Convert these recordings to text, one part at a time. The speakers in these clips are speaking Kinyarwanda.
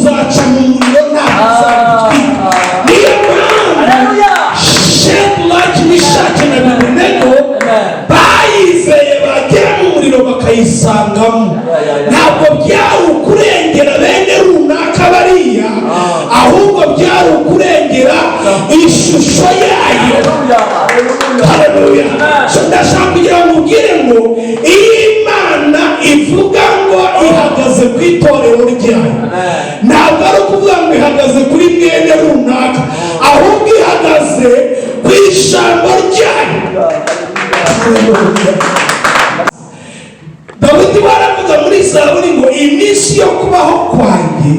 muzaca mu muriro ntabwo niyo mpamvu Shadrach Meshach na Abednego bayizeye bagera mu muriro bakayisangamo. Ntabwo byari ukurengera bene runaka bariya, ahubwo byari ukurengera ishusho yayo. Haleluya. Ndashaka kugira ngo ubwire ngo iyo Imana ivuga ngo ihagaze ku itorero ryayo, ntabwo ari ukuvuga ngo ihagaze kuri mwene runaka, ahubwo ihagaze ku ijambo ryayo. Dawidi baravuga muri Zaburi ngo iminsi yo kubaho kwanjye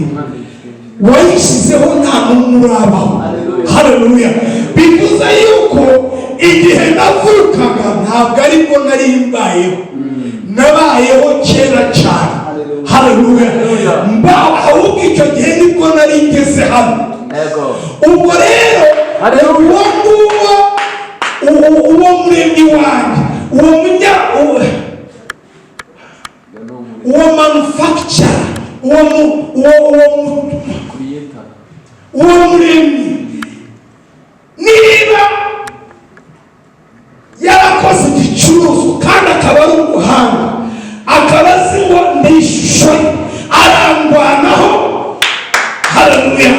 wayishyizeho nta n'umwe urabaho. Haleluya. Bivuze yuko igihe navukaga ntabwo aribwo nari mbayeho, nabayeho kera cyane. Haleluya. Ahubwo icyo gihe nibwo nari ngeze hano. Ubwo rero uwo muremyi wanjye, uwo manufacturer, uwo muremyi, niba yarakoze igicuruzwa kandi akaba ari umuhanga, akaba azi ngo ndi ishusho ye, arangwanaho. Haleluya.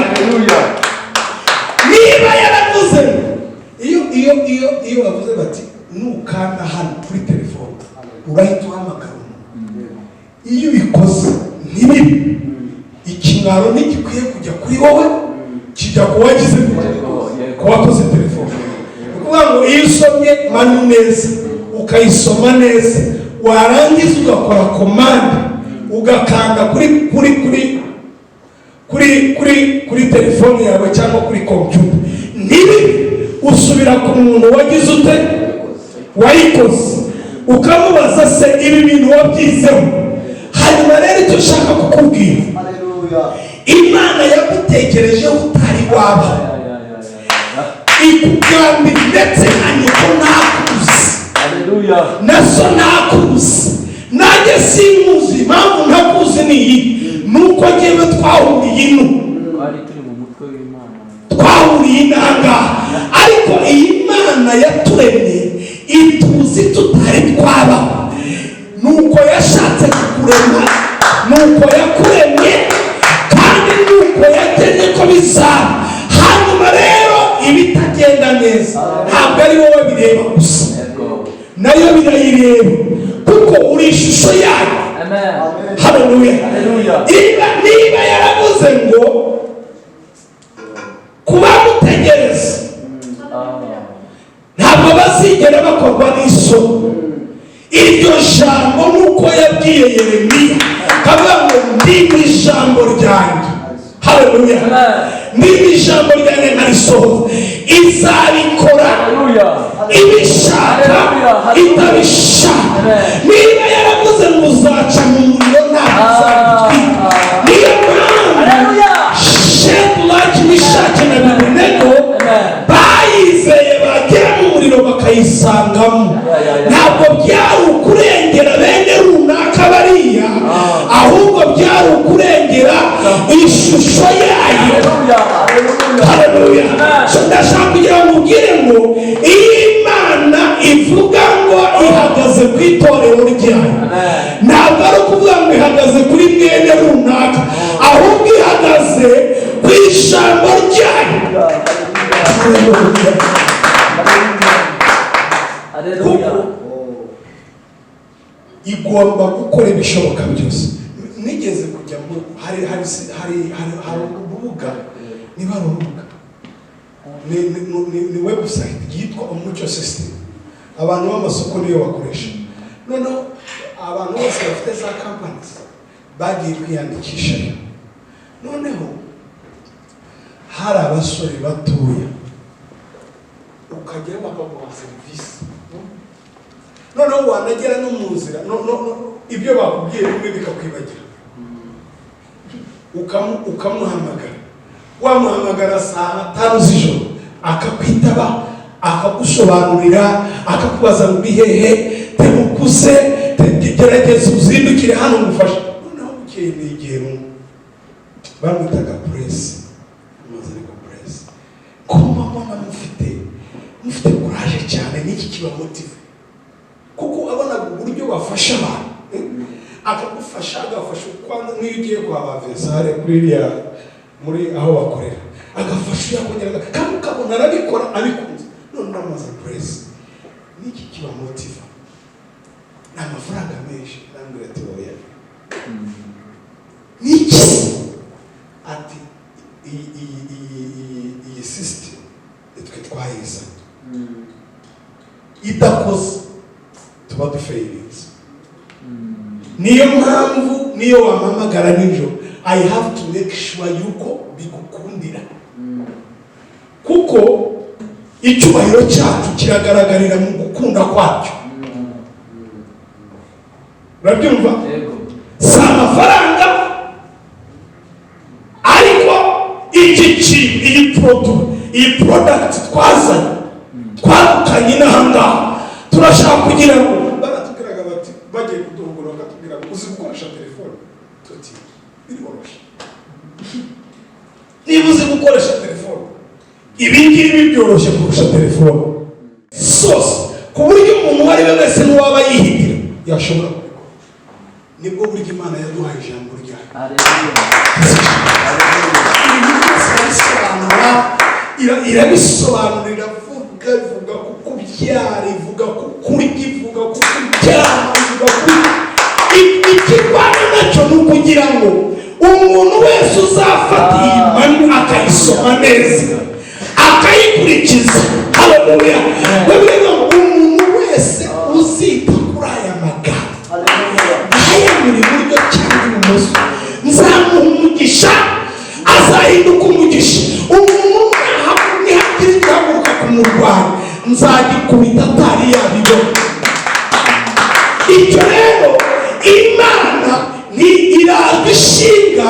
Niba yaravuze iyo bavuze bati nukanda hano kuri telefone urahita uhamagara, iyo ubikoze ntibibe ikimwaro ntigikwiye kujya kuri wowe, kijya ku wagize ku wakoze telefone. Ukuvuga ngo iyo usomye manu neza ukayisoma neza, warangiza ugakora komande ugakanda kuri telefone yawe cyangwa kuri computer, ntibibe usubira ku muntu wagize ute wayikoze, ukamubaza se ibi bintu wabyizeho. Hanyuma rero icyo ushaka kukubwira, Imana yagutekerejeho utari waba, ikugambi ndetse na nyoko nakuzi, naso nakuzi, nanjye simuzi. Impamvu ntakuzi ni iyi, nuko njyewe twahuriye ino, twahuriye inanga. Ariko iyi Mana yaturemye ituzi tutari twabaho, nuko yashatse kukurema, nuko yakuremye, kandi nuko yagennye ko bizaba. Hanyuma rero ibitagenda neza ntabwo ari wowe bireba gusa, nayo birayireba, kuko uri ishusho yayo. Haleluya. Niba yaravuze ngo kubamutegereza ntabwo bazigera bakorwa n'isoni, iryo jambo nuko yabwiye Yeremiya kavuga ngo ndi mu ijambo ryanjye. Haleluya. Ndi mu ijambo ryanjye nkarisohoza, izabikora ibishaka itabishaka. Niba yaravuze ngo uzaca mu muriro ntabwo niyo mpamvu Shadrach Meshach na Abednego bayizeye bagera mu muriro bakayisangamo. Ntabwo byari ukurengera bene runaka bariya, ahubwo byari ukurengera ishusho yayo. Haleluya. Ndashaka kugira ngo ubwire ngo iyo Imana ivuga ngo ihagaze ku itorero ryayo, ntabwo ari ukuvuga ngo ihagaze kuri mwene runaka, ahubwo ihagaze ku ijambo ryayo. Igomba gukora ibishoboka byose. Nigeze kujya hari urubuga, niba ari urubuga, ni website yitwa Umucyo System, abantu b'amasoko niyo bakoresha. Noneho abantu bose bafite za companies bagiye kwiyandikisha. Noneho hari abasore batoya, ukagera bakaguha serivisi, noneho wanagera no mu nzira ibyo bakubwiye bimwe bikakwibagira, ukamuhamagara, wamuhamagara saa 5 z'ijoro akakwitaba, akagusobanurira, akakubaza ngo bihehe, temukuze, gerageza uzindukire hano ngufasha. Noneho bukeye negera bamwitaga Press, amaze ariko Press. Kuma mbona mufite courage cyane n'iki kiba motive. Kuko abona uburyo bafasha abantu. Akagufasha kwanza nk'iyo ugiye kwa bavesare kuriya muri aho bakorera. Agafasha yakongera kandi ukabona arabikora abikunze. None amaze Press. N'iki kiba motive. Amafaranga menshi nambwe ati oya. Niki ati iyi system etwe twahisa idakoze tuba dufailings. Niyo mpamvu niyo wamamagara nijoro I have to make sure yuko bigukundira kuko icyubahiro cyacu kiragaragarira mu gukunda kwacyo. Urabyumva? Si amafaranga ariko iyi product twazanye n'ahangaha turashaka kugira ngo baratubwiraga bati bagiye kuduhugura bakatubwira ngo uzi gukoresha telefone tuti biroroshye. Niba uzi gukoresha telefone ibi ngibi byoroshye kurusha telefone sose ku buryo umuntu uwo ari we wese n'uwaba yihigira yashobora kubikora. Nibwo buryo Imana yaduhaye ijambo ryayo. Irabisobanurira ivuga ku kubyara, ivuga ku kurya, ivuga ku kuryama, ivuga ku ikirwana nacyo ni ukugira ngo umuntu wese uzafata iyi manu akayisoma neza akayikurikiza. Haleluya. Babwira ngo umuntu wese uzita kuri aya magambo aya muri buryo cyangwa ibumoso nzamuha umugisha azahinduka umugisha. Umuntu ntihagira igihaguruka kumurwanya nzagikubita atari yabibona. Icyo rero Imana ntiraza ishinga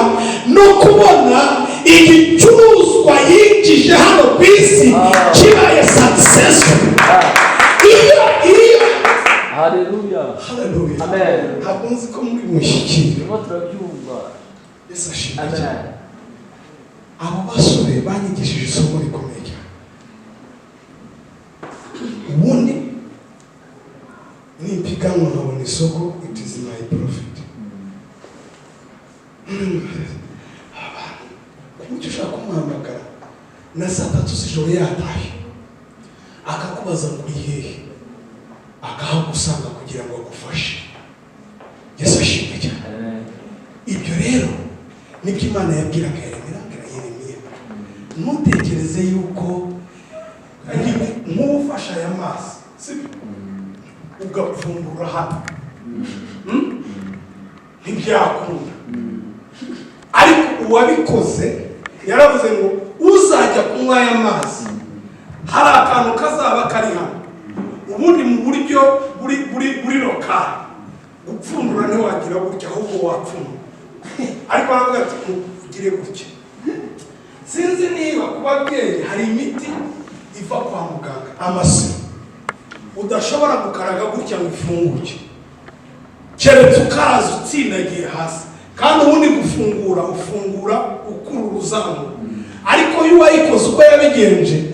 no kubona igicuruzwa yinjije hano ku isi kibaye successful. Hallelujah. Hallelujah. Amen. Hakunze ko muri mushyikira. Turabyumva. Yesu ashimwe. Amen. Abo basore banyigishije isomo rikomeye cyane. Ubundi nimpiganwa nkabona isoko it is my profit. Kuburyo ushaka kumuhamagara na saa 3 z'ijoro yataye akakubaza ngo uri hehe akahagusanga kugira ngo agufashe. Yesu ashimwe cyane. Ibyo rero nibyo Imana yabwiraga Yeremiya. Ntutekereze yuko nk'ufasha aya mazi sibyo ugapfundura hano ntibyakunda. Ariko uwabikoze yaravuze ngo uzajya kunywa aya mazi hari akantu kazaba kari hano. Ubundi mu buryo buri lokali gupfundura ntiwagira gutya ahubwo wapfundura. Ariko aravuga ati ugire gutya. Sinzi niba kubabyeyi hari imiti iva kwa muganga amasi udashobora gukaraga gutya ngo ifunguke keretse ukaraza utsindagiye hasi kandi ubundi ufungura ukurura uzamuka. Ariko iyo wayikoze uko yabigenje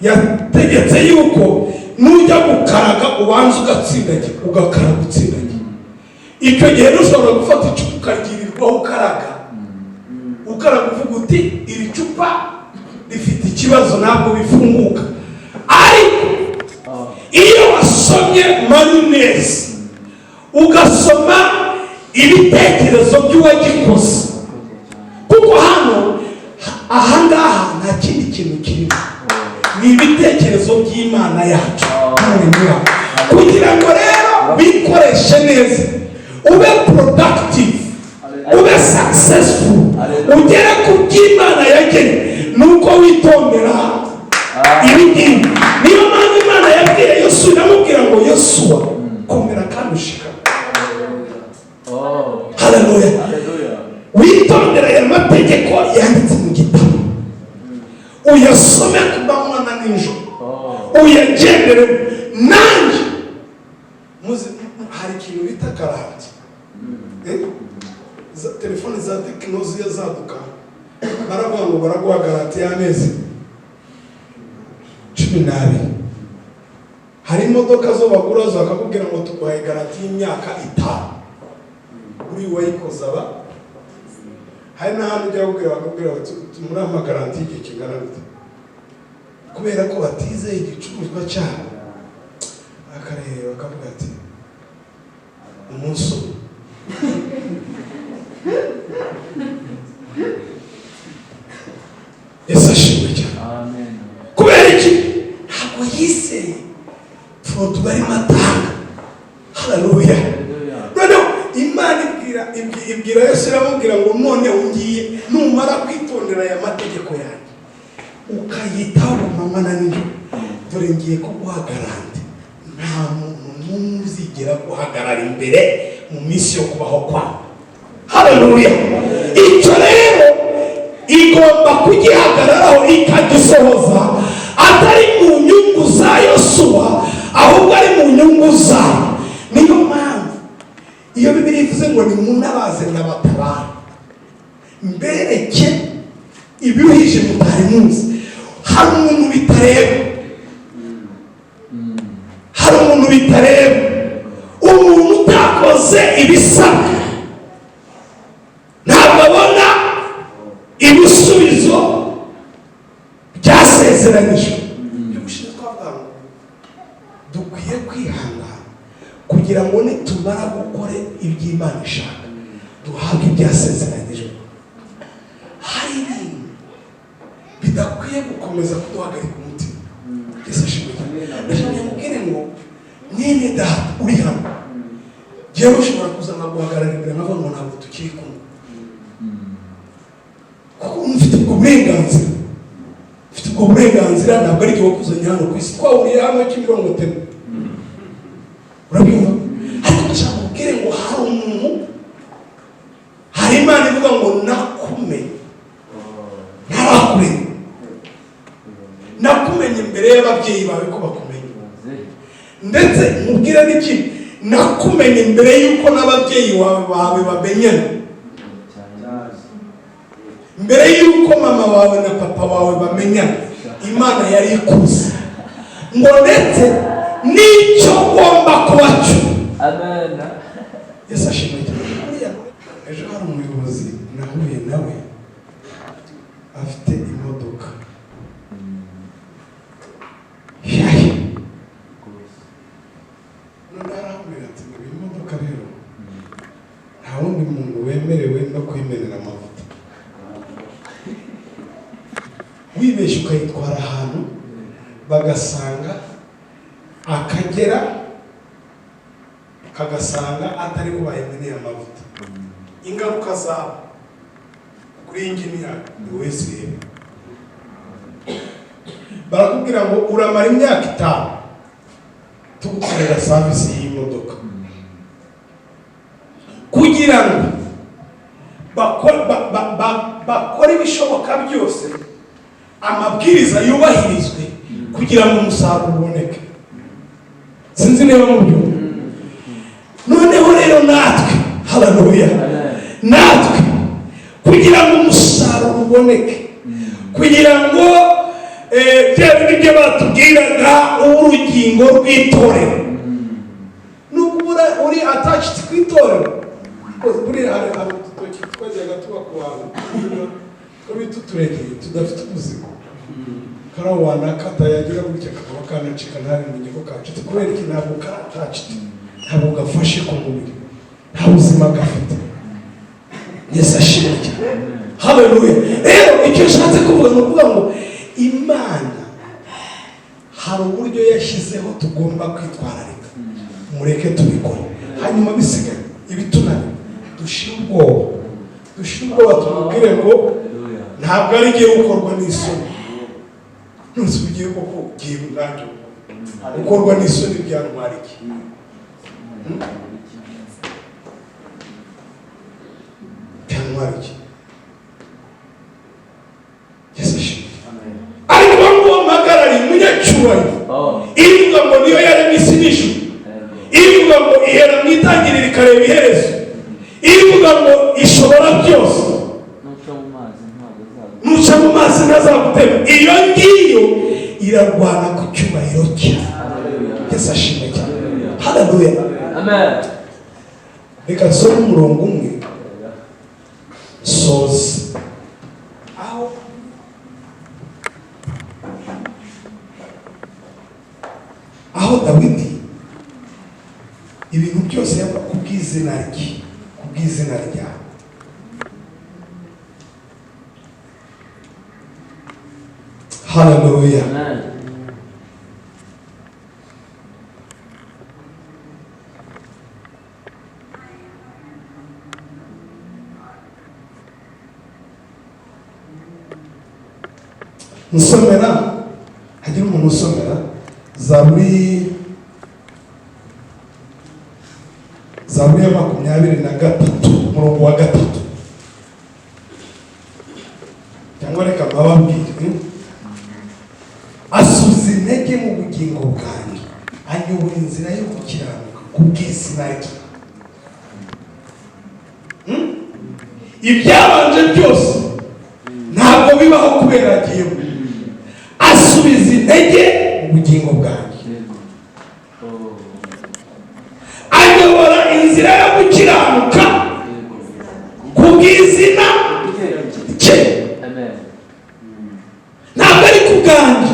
yategetse yuko nujya gukaraga ubanza ugatsindagira ugakaraga utsindagiye. Icyo gihe ushobora gufata icupa ukaryirirwaho ukaraga uvuga uti iri cupa rifite ikibazo ntabwo bifunguka. Ariko iyo wasomye mayonnaise ugasoma ibitekerezo by'uwagikoze kuko hano ahangaha nta kindi kintu kirimo ni ibitekerezo by'Imana yacu kugira ngo rero bikoreshe neza ube productive ube successful ugere ku by'Imana yagennye nuko witondera ibingibi. Niyo mpamvu Imana yabwiye Yosuwa iramubwira ngo Yosuwa komera kandi ushikame. Haleluya. Witondera aya mategeko yanditse mu gitabo uyasome ku manywa na nijoro uyagendere. Nanjye hari ikintu bita karate telefone za tekinoloji zaduka baravuga ngo baraguha garanti y'amezi 12. Hari imodoka zo bagura bakakubwira ngo tuguhaye garanti y'imyaka 5 uri wayikoza ba. Hari n'ahantu ujya bakubwira bati muri ama garanti y'igihe kingana gute, kubera ko batizeye igicuruzwa cyabo. Akareba bakavuga ati umunsi Yesu ashimwe cyane. Amen. Kubera iki? Ntabwo yizeye produit bari matanga. Haleluya. None Imana ibwira Yesu iramubwira ngo none ungiye numara kwitondera aya mategeko yanjye ukayitaho mama na nijoro, dore ngiye kuguha garanti nta muntu muzigera guhagarara imbere mu minsi yo kubaho kwawe. Haleluya. Icyo rero igomba kugihagararaho ikagisohoza, atari mu nyungu za Yosuwa ahubwo ari mu nyungu zayo. Niyo mpamvu iyo Bibiliya ivuze ngo nimunabaze n'abatabara mbereke ibiruhije mutari muzi, hari umuntu bitareba, umuntu utakoze ibisabwa ntabwo abona ibisubizo byasezeranijwe. By'ubushize twavuga ngo dukwiye kwihangana kugira ngo nitumara gukora iby'Imana ishaka duhabwe ibyasezeranijwe. Hari ibintu bidakwiye gukomeza kuduhagarika umutima. Yesu ashimwe cyane. Ndashaka mubwire ngo mwene data uri hano, jewe ushobora kuzana guhagarara imbere nkavuga ngo ntabwo tukiri kumwe, kuko mfite ubwo burenganzira, ntabwo ari igihe wo kuzanya hano ku isi. Twahuriye hano Kimironko. Urabyumva? Ariko ndashaka mubwire ngo hari umuntu, hari Imana ivuga ngo nakumenye, ntarakumenye, nakumenye imbere y'ababyeyi bawe ko bakumenye, ndetse mubwire n'iki, nakumenye imbere y'uko n'ababyeyi bawe bamenyana, mbere y'uko mama wawe na papa wawe bamenyana. Imana yari ikuzi ngo ndetse n'icyo ugomba kuba cyo. Amen. Yesu ashimwe cyane. Ejo hari umuyobozi nahuye nawe afite imodoka none arambwira ati ngo iyi modoka rero nta wundi muntu wemerewe no kwimenera amavuta. Wibeshye ukayitwara ahantu bagasanga Akagera kagasanga atari bubayemeneye amavuta, ingaruka zabo kuri injiniya ni wese. Barakubwira ngo uramara imyaka 5 tugukorera service y'imodoka kugira ngo bakore ibishoboka byose amabwiriza yubahirizwe kugira ngo umusaruro uboneke. Sinzi niba mubyumva. Noneho rero natwe, haleluya, natwe kugira ngo umusaruro uboneke, kugira ngo bya byo batubwiraga urugingo rw'itorero, nubwo uri attached ku itorero, buri hari ututoki twajyaga tuba ku bantu ko bituturekeye tudafite ubuzima, karawana katayagira gutya kakaba kanacika ntari mu nyiko kacitse. Kubera iki? Ntabwo katacitse, ntabwo gafashe ku mubiri, nta buzima gafite. Yesu ashimwe cyane. Haleluya. Rero icyo nshatse kuvuga ni ukuvuga ngo Imana hari uburyo yashyizeho tugomba kwitwararika, mureke tubikore. Hanyuma bisigaye ibitunani dushire ubwoba tumubwire ngo ntabwo ari igihe gukorwa n'isoni. Ntuzi ugiye koko ugiye ubwabyo gukorwa n'isoni byantwara iki? Byantwara iki? Yesu ashimwe. Ariko ngo magarari munyacyubahiro, ivuga ngo niyo yaremye isi n'ijuru, ivuga ngo ihera mu itangiriro ikareba iherezo, ivuga ngo ishobora byose. nuca mu mazi ntazagutema. Iyo ngiyo irarwana ku cyubahiro cye. Yesu ashimwe cyane. Haleluya. Amen. Reka nsome umurongo umwe soza aho Dawidi ibintu byose yaba kubw'izina rye, kubw'izina ryawe. Haleluya. Nsomera, hagira umuntu usomera Zaburi ya 23 umurongo wa 3, cyangwa reka mbabwire. Asubiza intege mu bugingo bwanjye, anyobora inzira yo gukiranuka kubw'izina rye. Ibyabanje byose ntabwo bibaho kubera agiye. Asubiza intege mu bugingo bwanjye, anyobora inzira yo gukiranuka kubw'izina rye. Ntabwo ari ku bwanjye.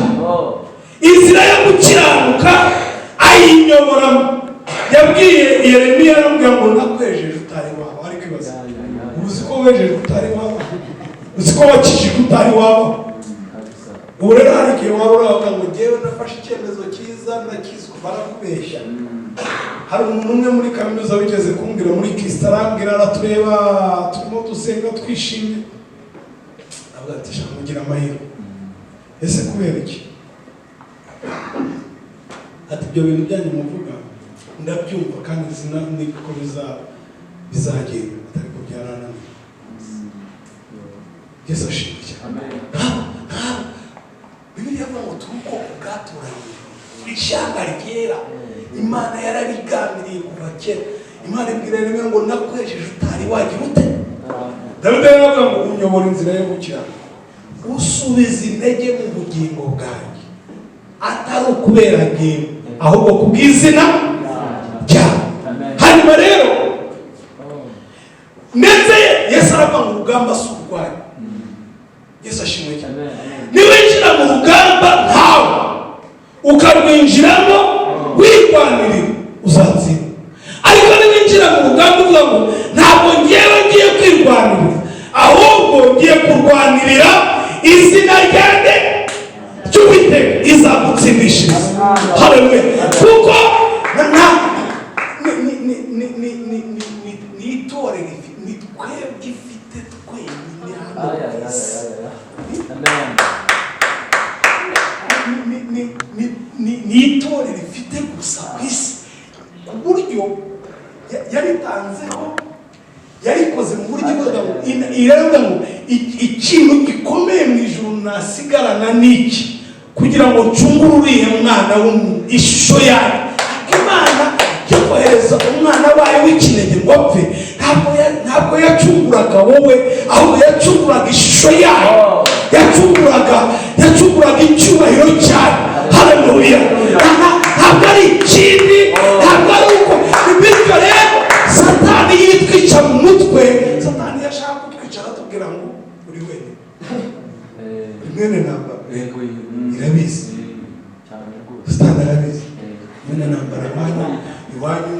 Inzira yo gukiranuka ayinyoboramo. Yabwiye Yeremiya aramubwira ngo nakwejeje utari wawe. Ari kwibaza, uzi ko wejeje utari wawe? Uzi ko wakijije utari wawe? Ubu rero hari igihe waba uravuga ngo ngewe nafashe icyemezo cyiza nakizwa, barakubeshya. Hari umuntu umwe muri kaminuza wigeze kumbwira muri Kristo, arambwira aratureba turimo dusenga twishimye, avuga ati sha mugira amahirwe. Ese kubera iki? Ati ibyo bintu byanyu muvuga ndabyumva kandi sinamenye ko bizagenda, atari ko byarananiye. Yesu ashimwe cyane. Bibiliya ivuga ngo turi ubwoko bwatoranyijwe, turi ishyanga ryera. Imana yarabigambiriye kuva kera. Imana ibwira rimwe ngo nakwejeje utari wagira ute. Dawidi yaravuga ngo unyobora inzira yo gukiranuka, usubiza intege mu bugingo bwanjye, atari ukubera ngewe ahubwo kubw'izina ryawe. Hanyuma rero ndetse Yesu aravuga ngo urugamba si urwanyu. Yesu ashimwe cyane. Niwinjira mu rugamba ntawe ukarwinjiramo wirwanirira, uzatsinda. Ariko niwinjira mu rugamba uvuga ngo ntabwo ngewe ngiye kwirwanirira, ahubwo ngiye kurwanirira izina ryanjye ry'Uwiteka, izagutsindishiriza. Haleluya. Kuko ni itorero ni twebwe ifite twenyine hano ku isi. Ni itorero ifite gusa ku isi, ku buryo yaritanzeho, yarikoze mu buryo iravuga ngo ikintu gikomeye mu ijuru nasigarana n'iki, kugira ngo ncungure uriya mwana w'umuntu ishusho yayo. Imana yo kohereza umwana wayo w'ikinege ngo apfe, ntabwo yacunguraga wowe, ahubwo yacunguraga ishusho yayo, yacunguraga icyubahiro cyayo. Haleluya. Ntabwo ari ikindi, ntabwo ari uko. Bityo rero Satani yitwica mu mutwe. Satani yashaka kutwica aratubwira ngo uri wenyine, mwene ntambara irabizi. Satani arabizi mwene ntambara iwanyu.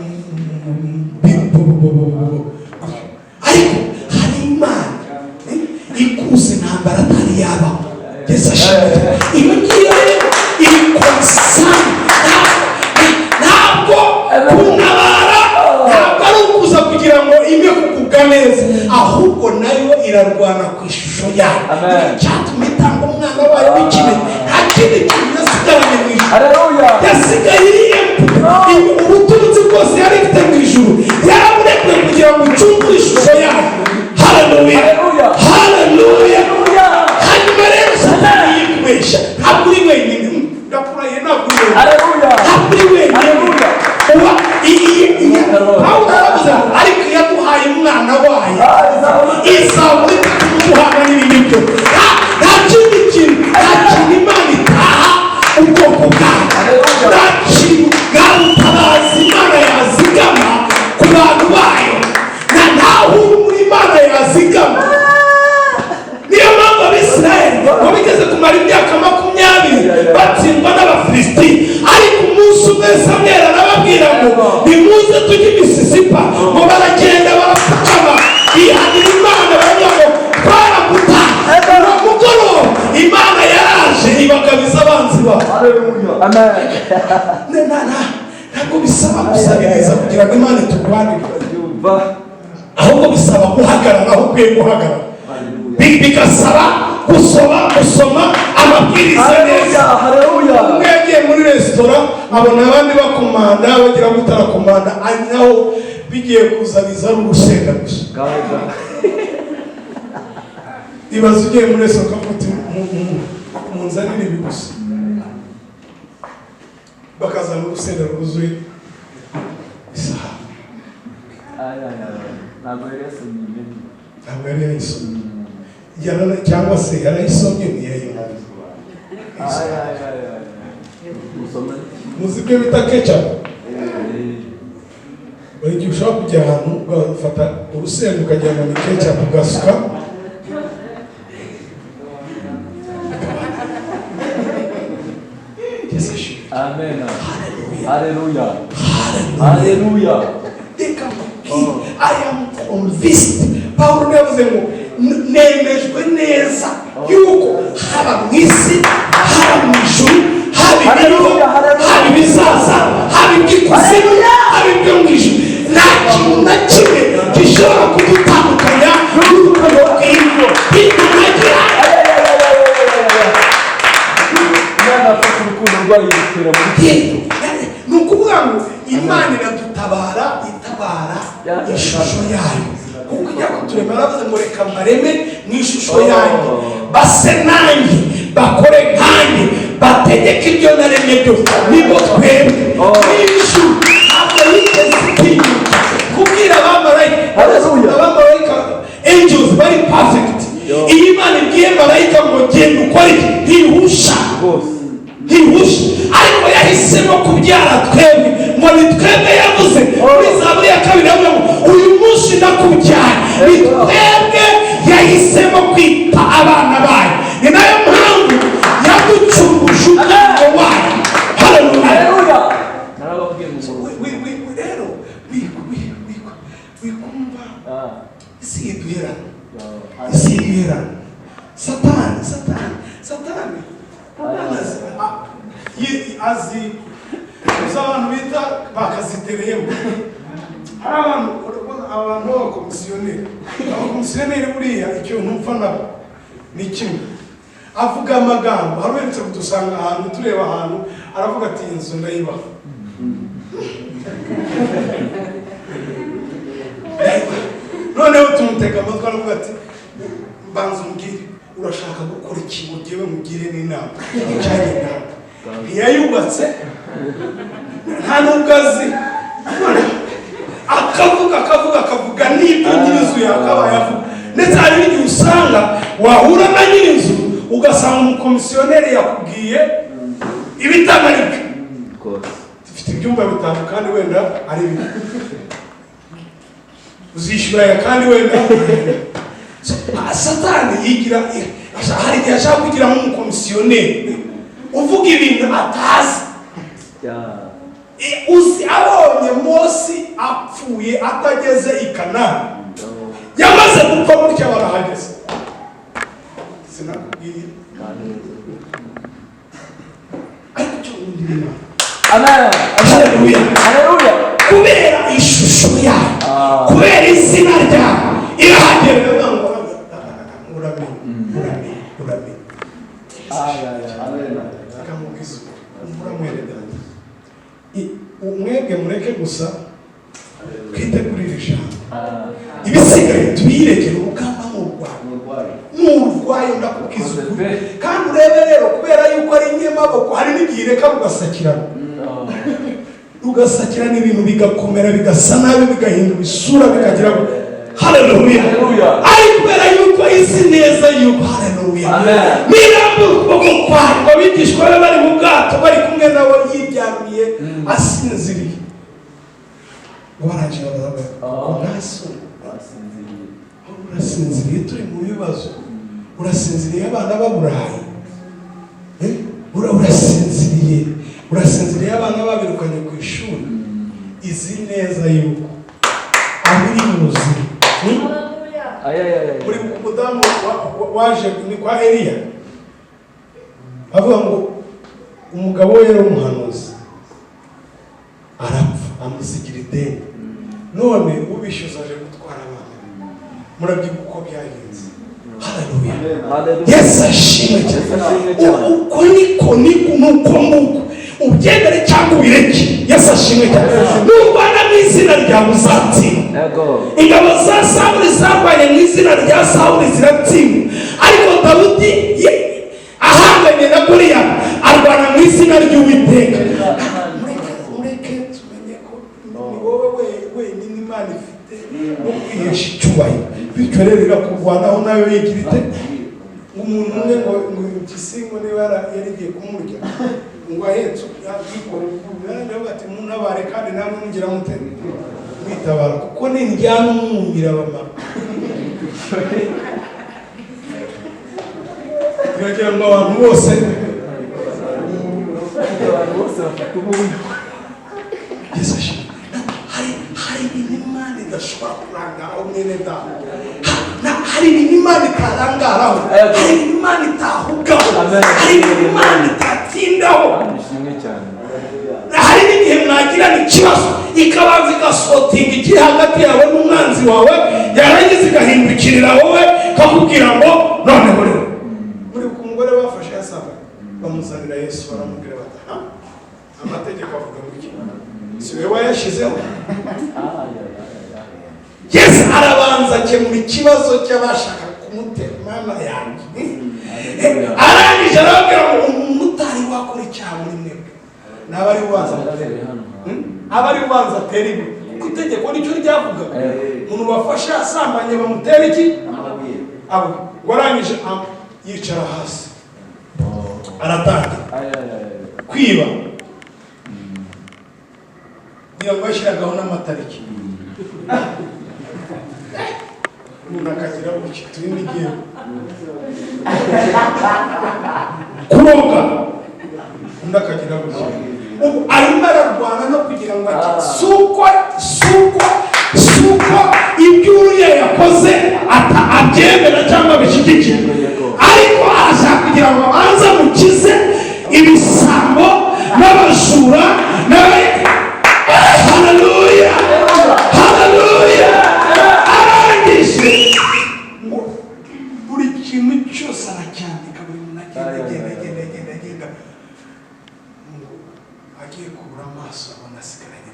Ariko hari Imana ikuze ntambara atari yabaho. Yesu ashimwe. Iyo ngiyo iri konsana, ntabwo kuntabara, ntabwo ari ukuza kugira ngo ime kugubwa neza, ahubwo nayo irarwana ku ishusho yayo. Cyatuma itanga umwana wayo w'ikinege. Nta kindi kintu yasigaranye mu ijuru, yasigaye iriye ubutunzi bwose yari ifite mu ijuru, yarabunekuye kugira ngo ucungure ishusho yayo. Haleluya. Haleluya. Hanyuma rero Satani yikubesha, ntabwo uri wenyine. Ndakurahiye ntabwo uri wenyine. Ntabwo uri wenyine. Pawulo aravuze ariko yaduhaye umwana wayo, izaburi kumuha Hallelujah. Amen. Ntabwo bisaba gusabiriza kugira ngo Imana iturwanire, ahubwo bisaba guhagarara aho ukwiye guhagarara, bigasaba gusoma amabwiriza neza. Umwe yagiye muri resitora abona abandi bakomanda bagira gutarakomanda, ari naho bigiye kuzaniza urusenda gusa. Ibaze ugiye muri resitora ukavuga munzanire ibi gusa, bakazana urusenda rwuzuye isaha. Ntabwo yari yayisomye cyangwa se yarayisomye ntiyayimariza. Muzi ibyo bita ketchup? Buri gihe ushobora kujya ahantu ugafata urusenda ukajyana na ketchup ugasuka, Amen. Hallelujah. Hallelujah. I am convinced. Paulo yavuze ngo nemejwe neza yuko haba mu isi, haba mu ijuru, haba ibiriho, haba ibizaza, haba iby'ikuzimu, haba ibyo mu ijuru, nta kintu na kimwe gishobora kudutandukanya n'urukundo rw'Imana. Bitunagira Imana afite urukundo rwayo rutera muri Kristo. Ni ukuvuga ngo Imana iradutabara, itabara ishusho yayo. Kuko ijya kuturema yaravuze ngo reka mbareme mu ishusho yanjye, base nanjye, bakore nkanjye, bategeke ibyo naremye byose. Nibo twebwe n'ijuru ntabwo yigeze itinyuka kubwira abamarayika angels bari perfect. Iyo Imana ibwiye marayika ngo genda ukore iki, ntihusha, ariko yahisemo kubyara twebwe, ngo ni twebwe yavuze muri Zaburi ya 2 avuga ngo uyu munsi ndakubyara. Ni twebwe yahisemo kwita abana bayo, ni nayo mpamvu yaducunguje umurimo wayo. Haleluya. Rero wikumva isi iduherana, isi iduherana. Satani azi uza abantu bita bakazitereyemo. Hari abantu b'abakomisiyoneri buriya icyo ntupfa nabo ni kimwe, avuga amagambo. Hari uherutse kudusanga ahantu tureba ahantu aravuga ati inzu ndayibaha. Noneho tumutega amatwi aravuga ati mbanza umbwire urashaka gukora iki, mugiwe mugire n'inama icanye nawe. Ntiyayubatse, nta nubwo azi, akavuga n'ibyo nyir'inzu yakabaye avuga. Ndetse hari n'igihe usanga wahura na nyir'inzu ugasanga umukomisiyoneri yakubwiye ibitangarirwa. Dufite ibyumba bitanu kandi wenda ari bibi, uzishyura ya kandi wenda. Satani yigira, hari igihe ashaka kugira nk'umukomisiyoneri uvuga ibintu atazi. Uzi abonye Mose apfuye atageze i Kanani, yamaze gupfa gutya barahageze. Sinakubwiye ariko cyo ndirima. Amen. Haleluya. Kubera ishusho yayo, kubera izina ryayo irahagera. Umwebwe mureke gusa twitegurire ijambo, ibisigaye tubirekere urugamba n'urwayo. Ndakubwiza ukuri kandi urebe rero, kubera yuko ari inyemaboko, hari n'igihe reka rugasakirana ibintu bigakomera, bigasa nabi, bigahindura isura, bikagira ngo haleluya. Ari kubera yuko izi neza yuko haleluya. Mirambura ukuboko kwayo, abigishwa be bari mu bwato bari kumwe nabo yiryamiye asinziriye. Waraje baravuga urasinziriye, turi mu bibazo, urasinziriye abana b'Aburayi, urasinziriye abana babirukanye ku ishuri. Izi neza yuko abiri muzima. Uri umudamu waje ni kwa Eliya, avuga ngo umugabo we yari umuhanuzi arapfa amusigira ideni none ubishyuza aje gutwara abana murabyibuka uko byagenze. Haleluya. Yesu ashimwe cyane. Uko niko nuko ubyemere cyangwa ubireke. Yesu ashimwe cyane. Nubana mu izina rya uzatsinda. Ingabo za Sawuli zarwanye mu izina rya Sawuli ziratsinda, ariko Dawudi ahanganye na Goliyati arwana mu izina ry'Uwiteka. Mureke tumenye ko ni wowe wenyine Imana ifite no kwihesha icyubahiro, bityo rero irakurwanaho nayo yigira ite. Umuntu umwe ngo igisingo niba yarigiye kumurya ngo ahetse nawe ati munabare kandi namwe mugira mutera mwitabara kuko nindyana umwumvira bamara. Turagira ngo abantu bose bafite ubundi. Yesu ashimwe. Hari Imana idashobora kurangaraho mwene data. Hari Imana itarangaraho, hari Imana itahugaho, hari Imana itatindaho. Hari n'igihe mwagirana ikibazo ikabanza igasotinga ikiri hagati yawe n'umwanzi wawe, yarangiza igahindukirira wowe kakubwira ngo none muri ku mugore bafashe yasaba bamuzanira Yesu baramubwira bati amategeko avuga ngo iki? Si we wayashyizeho. Yesu arabanza akemura ikibazo cy'abashaka kumutera Mana yanjye. Arangije arababwira ngo umuntu utari wakora icyaha muri mwebwe n'abari ubanza abari ubanza atera ibi kuko itegeko nicyo ryavugaga. Umuntu bafashe asambanye bamutera iki? Abo warangije yicara hasi aratangira kwiba ngira ngo yashyiragaho n'amatariki. Umuntu akagira gutya turinde igihe kuroga undi akagira gutya. Ubu arimo ararwana no kugira ngo ati suko ibyo uriya yakoze abyemera cyangwa bishyigikira, ariko arashaka kugira ngo abanze amukize ibisambo n'abajura haleluya haleluya. Arangije ngo buri kintu cyose aracyandika, buri muntu agenda ngo agiye kubura amaso abona asigaranye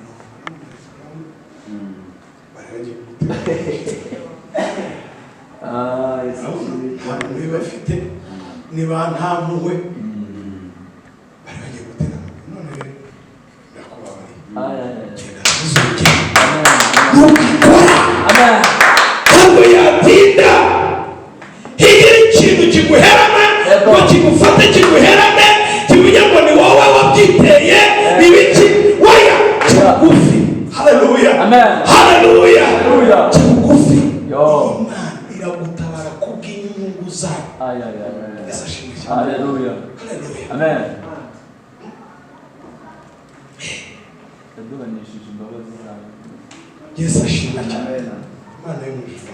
bari bafite niba nta mpuhwe bari bagiye gutera none rero ndakubabariye ntukikora ntabwo yatinda. Higira ikintu kiguherana ngo kigufate kiguherane kimenye ngo ni wowe wabyiteye ibiki waya kigufi. Haleluya haleluya. Kigufi Imana iragutabara kubw'inyungu zayo. Yesu ashimwe. Haleluya haleluya amen. Yaduhanishije imbabazi zayo. Yesu ashimwe cyane. Imana y'umugisha.